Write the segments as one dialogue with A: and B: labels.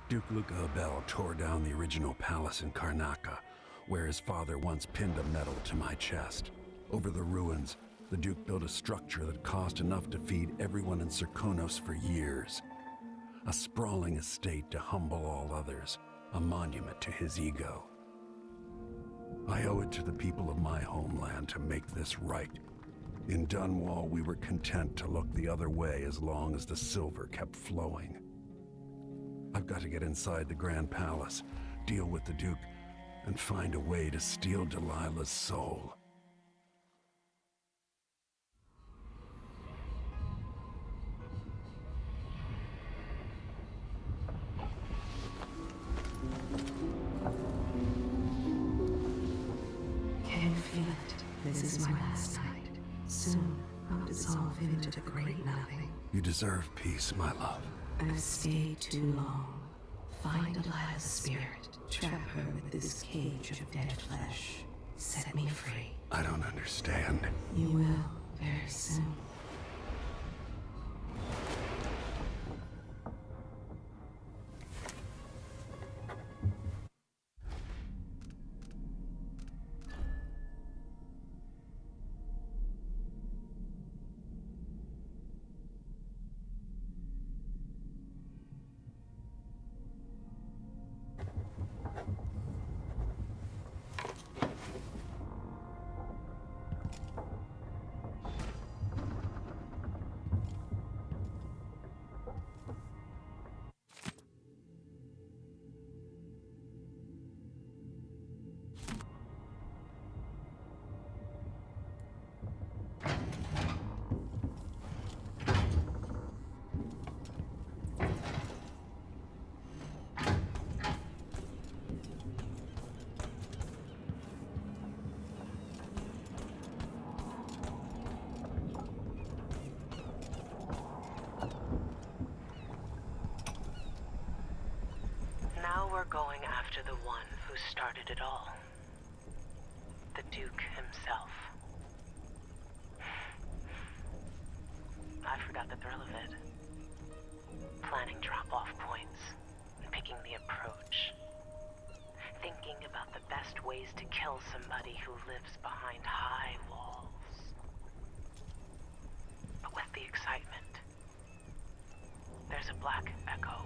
A: Duke Luca Abel tore down the original palace in Karnaca, where his father once pinned a medal to my chest. Over the ruins, the Duke built a structure that cost enough to feed everyone in Serkonos for years. A sprawling estate to humble all others, a monument to his ego. I owe it to the people of my homeland to make this right. In Dunwall, we were content to look the other way as long as the silver kept flowing. I've got to get inside the Grand Palace, deal with the Duke, and find a way to steal Delilah's soul.
B: Can you feel it? This is my last night. Soon, I'll dissolve into the great nothing.
A: You deserve peace, my love.
B: I've stayed too long. Find Delilah's spirit. Trap her with this cage of dead flesh. Set me free.
A: I don't understand.
B: You will, very soon.
C: Now we're going after the one who started it all. The Duke himself. I forgot the thrill of it. Planning drop-off points, and picking the approach. Thinking about the best ways to kill somebody who lives behind high walls. But with the excitement, there's a black echo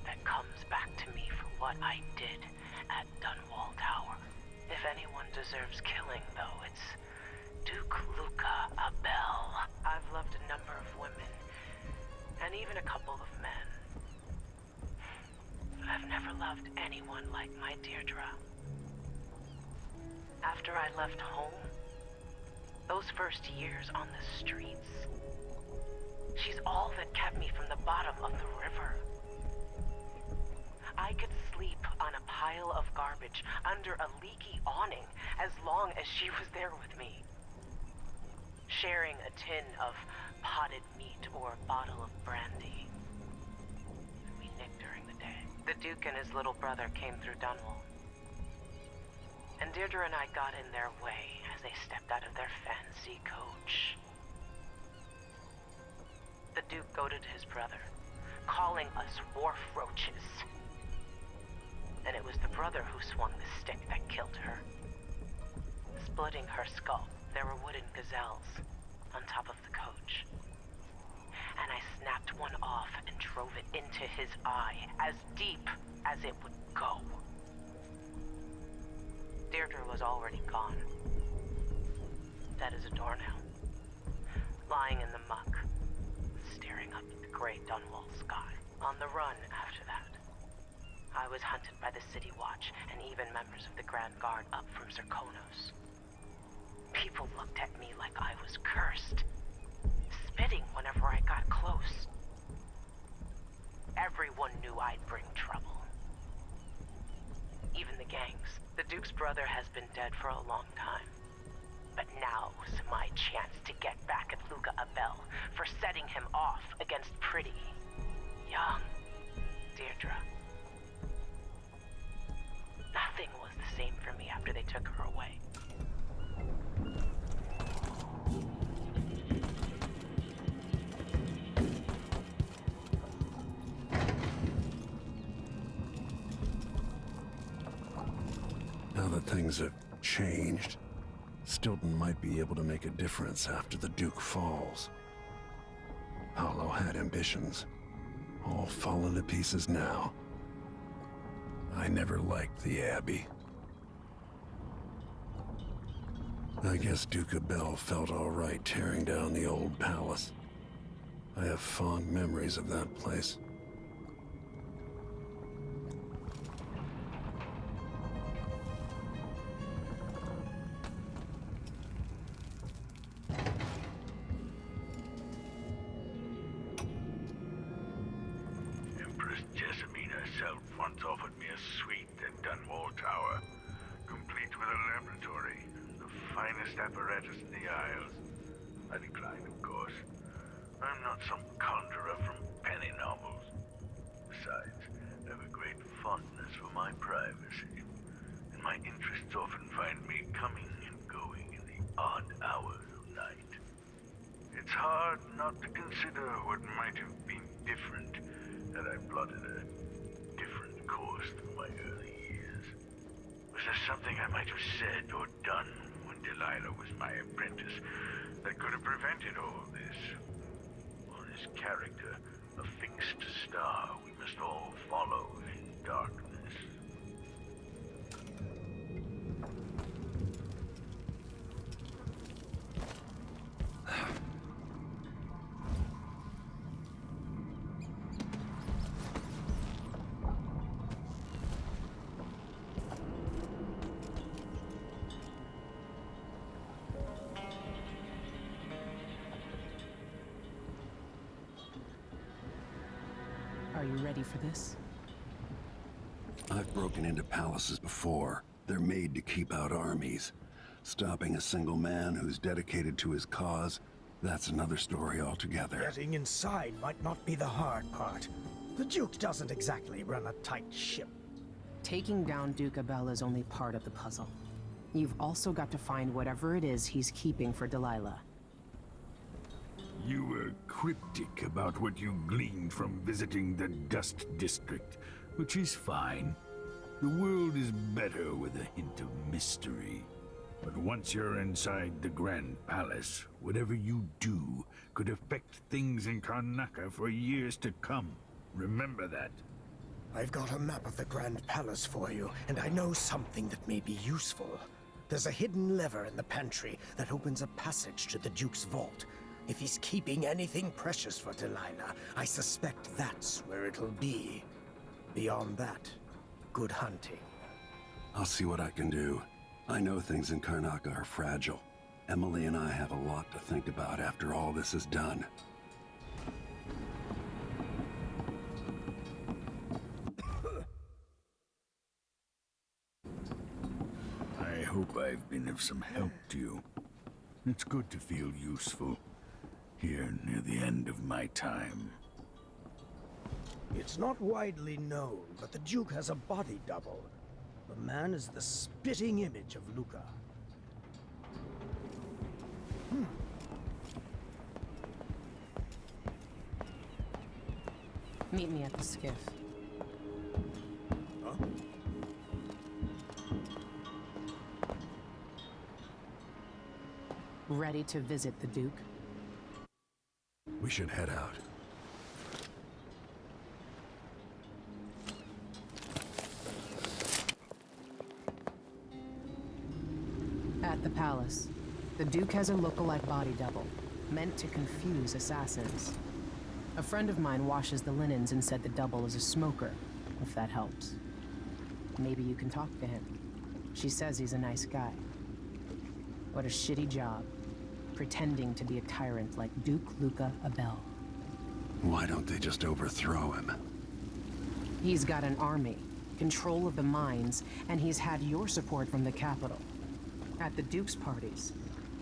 C: that comes back to me for what I did at Dunwall Tower. If anyone deserves killing, though, it's Duke Luca Abel. I've loved a number of women, and even a couple of men. But I've never loved anyone like my Deirdre. After I left home, those first years on the streets, she's all that kept me from the bottom of the river. I could sleep on a pile of garbage under a leaky awning as long as she was there with me. Sharing a tin of potted meat or a bottle of brandy. We nicked during the day. The Duke and his little brother came through Dunwall. And Deirdre and I got in their way as they stepped out of their fancy coach. The Duke goaded his brother, calling us wharf roaches. And it was the brother who swung the stick that killed her. Splitting her skull, there were wooden gazelles on top of the coach. And I snapped one off and drove it into his eye, as deep as it would go. Deirdre was already gone. Dead as a doornail. Lying in the muck, staring up at the gray Dunwall sky. On the run after that. I was hunted by the City Watch and even members of the Grand Guard up from Serkonos. People looked at me like I was cursed, spitting whenever I got close. Everyone knew I'd bring trouble. Even the gangs. The Duke's brother has been dead for a long time. But now's my chance to get back at Luca Abel for setting him off against pretty, young Deirdre. Nothing was the same for me after they took her away.
A: Now that things have changed, Stilton might be able to make a difference after the Duke falls. Paolo had ambitions, all fallen to pieces now. I never liked the Abbey. I guess Duke of Bell felt all right tearing down the old palace. I have fond memories of that place.
D: Once offered me a suite at Dunwall Tower, complete with a laboratory, the finest apparatus in the Isles. I declined, of course. I'm not some conjurer from penny novels. Besides, I have a great fondness for my privacy, and my interests often find me coming and going in the odd hours of night. It's hard not to consider what might have been different had I plotted a different course through my early years. Was there something I might have said or done when Delilah was my apprentice that could have prevented all this? Or is character a fixed star we must all follow in darkness?
E: Are you ready for this?
A: I've broken into palaces before. They're made to keep out armies. Stopping a single man who's dedicated to his cause, that's another story altogether.
F: Getting inside might not be the hard part. The Duke doesn't exactly run a tight ship.
E: Taking down Duke of Bell is only part of the puzzle. You've also got to find whatever it is he's keeping for Delilah.
D: You were cryptic about what you gleaned from visiting the Dust District, which is fine. The world is better with a hint of mystery. But once you're inside the Grand Palace, whatever you do could affect things in Karnaca for years to come. Remember that.
F: I've got a map of the Grand Palace for you, and I know something that may be useful. There's a hidden lever in the pantry that opens a passage to the Duke's vault. If he's keeping anything precious for Delilah, I suspect that's where it'll be. Beyond that, good hunting.
A: I'll see what I can do. I know things in Karnaca are fragile. Emily and I have a lot to think about after all this is done.
D: I hope I've been of some help to you. It's good to feel useful. Here near the end of my time.
F: It's not widely known, but the Duke has a body double. The man is the spitting image of Luca.
E: Meet me at the skiff.
F: Huh?
E: Ready to visit the Duke?
A: We should head out.
E: At the palace, the Duke has a look-alike body double, meant to confuse assassins. A friend of mine washes the linens and said the double is a smoker, if that helps. Maybe you can talk to him. She says he's a nice guy. What a shitty job, pretending to be a tyrant like Duke Luca Abel.
A: Why don't they just overthrow him?
E: He's got an army, control of the mines, and he's had your support from the capital. At the Duke's parties,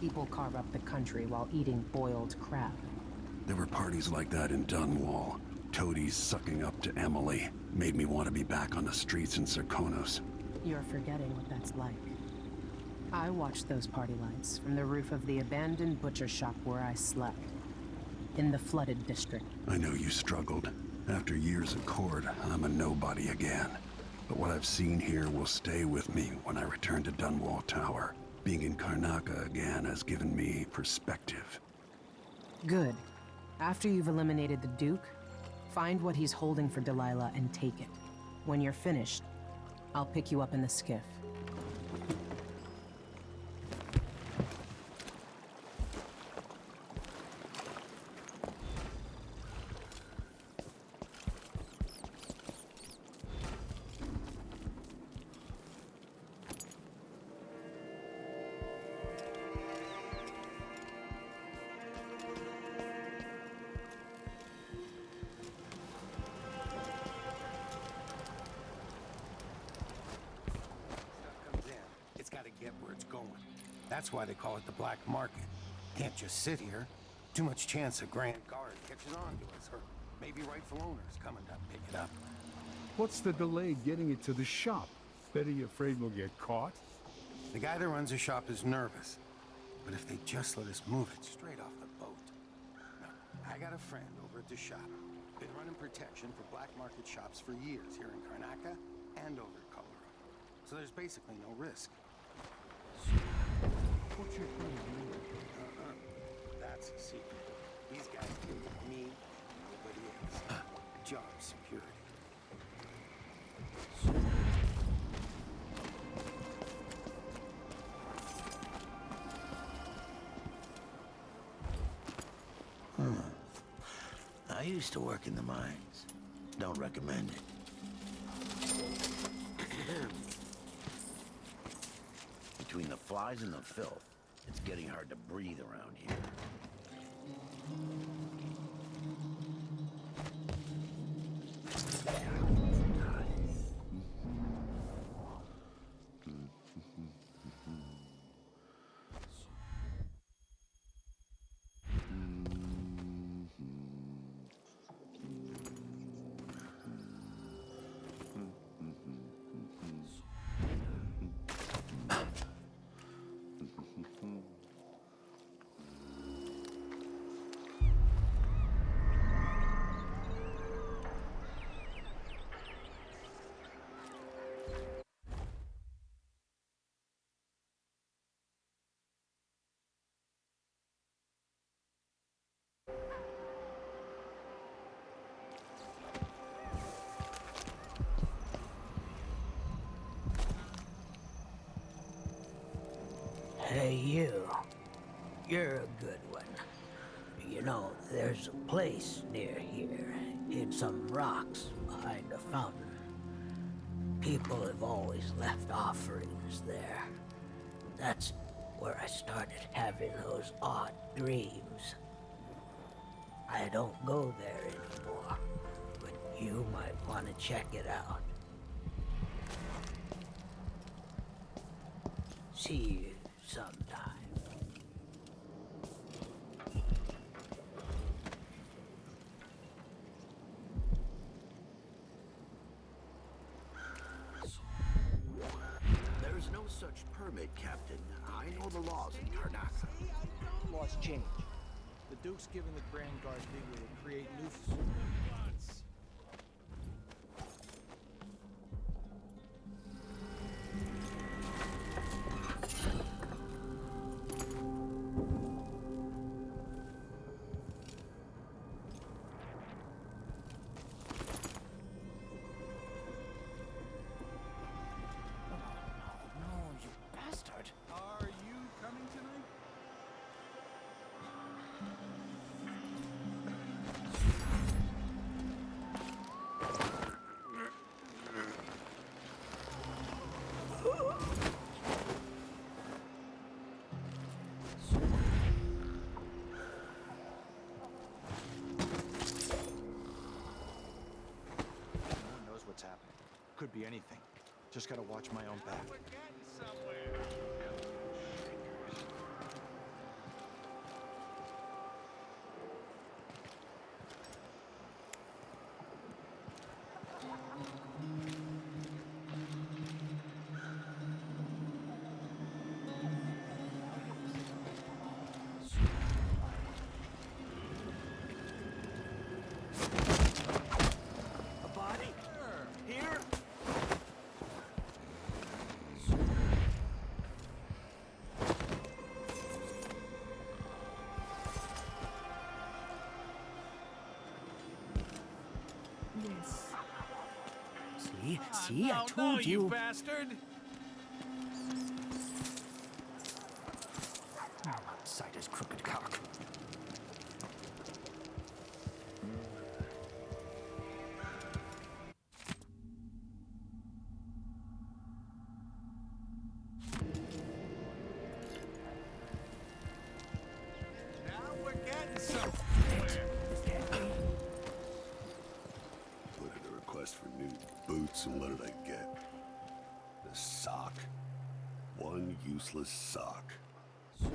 E: people carve up the country while eating boiled crab.
A: There were parties like that in Dunwall. Toadies sucking up to Emily made me want to be back on the streets in Serkonos.
E: You're forgetting what that's like. I watched those party lights from the roof of the abandoned butcher shop where I slept. In the flooded district.
A: I know you struggled. After years at court, I'm a nobody again. But what I've seen here will stay with me when I return to Dunwall Tower. Being in Karnaca again has given me perspective.
E: Good. After you've eliminated the Duke, find what he's holding for Delilah and take it. When you're finished, I'll pick you up in the skiff.
G: That's why they call it the black market. Can't just sit here. Too much chance a Grand Guard catches on to us, or maybe rightful owners coming to pick it up.
H: What's the delay getting it to the shop? Better you afraid we'll get caught?
G: The guy that runs the shop is nervous. But if they just let us move it straight off the boat. Now, I got a friend over at the shop. Been running protection for black market shops for years here in Karnaca and over at Colorado. So there's basically no risk.
H: What's your plan?
G: That's a secret. These guys give me nobody else. Job security.
I: I used to work in the mines. Don't recommend it. Between the flies and the filth, it's getting hard to breathe around here.
J: Hey, you. You're a good one. You know, there's a place near here, in some rocks behind a fountain. People have always left offerings there. That's where I started having those odd dreams. I don't go there anymore, but you might want to check it out. See you sometime.
I: There's no such permit, Captain. I know the laws in Karnaca.
K: Laws change. The Duke's given the Grand Guard leeway to create new...
H: Are you coming tonight?
K: No one knows what's happening. Could be anything. Just gotta watch my own back.
F: See, I told
K: you bastard!
F: Outsider's crooked cock.
K: Now we're getting somewhere.
L: Put in a request for new boots, and what did I get? A sock. One useless sock.
K: No,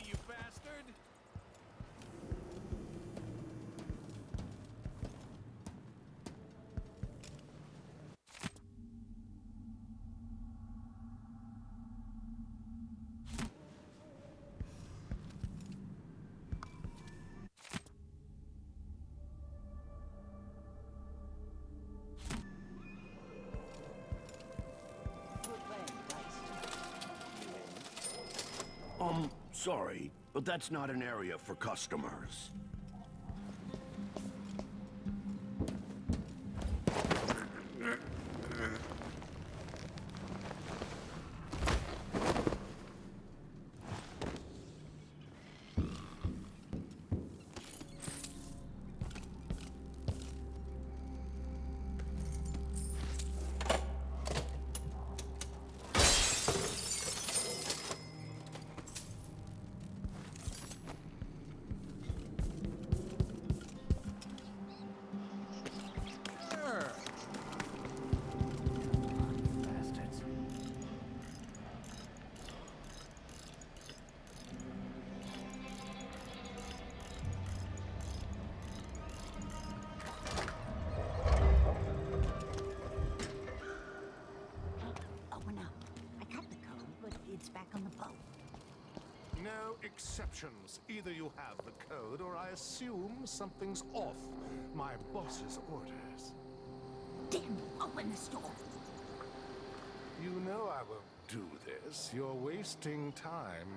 K: you bastard!
I: Sorry, but that's not an area for customers.
M: Back on the boat.
N: No exceptions. Either you have the code, or I assume something's off. My boss's orders.
M: Damn, open this door.
N: You know I won't do this. You're wasting time.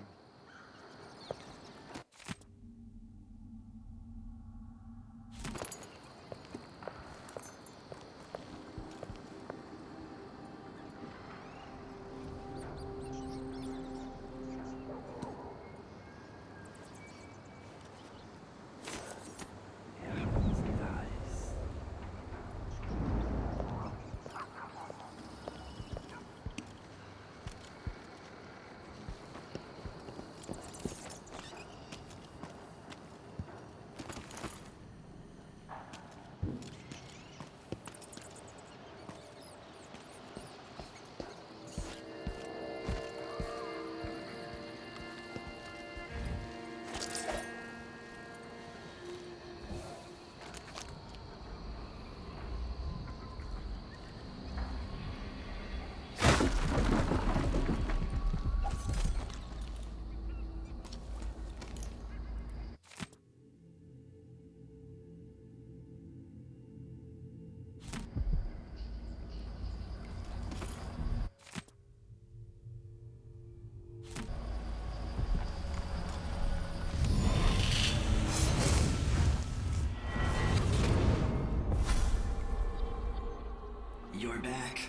O: You're back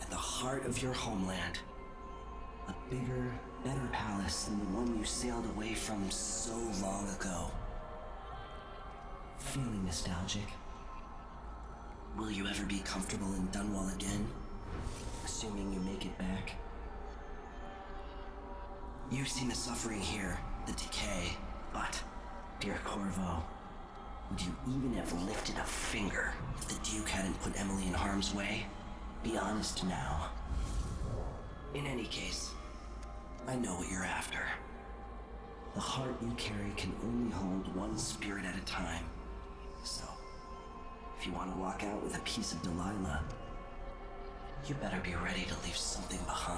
O: at the heart of your homeland. A bigger, better palace than the one you sailed away from so long ago. Feeling nostalgic? Will you ever be comfortable in Dunwall again? Assuming you make it back? You've seen the suffering here, the decay, but, dear Corvo, would you even have lifted a finger if the Duke hadn't put Emily in harm's way? Be honest now. In any case, I know what you're after. The heart you carry can only hold one spirit at a time. So, if you want to walk out with a piece of Delilah, you better be ready to leave something behind.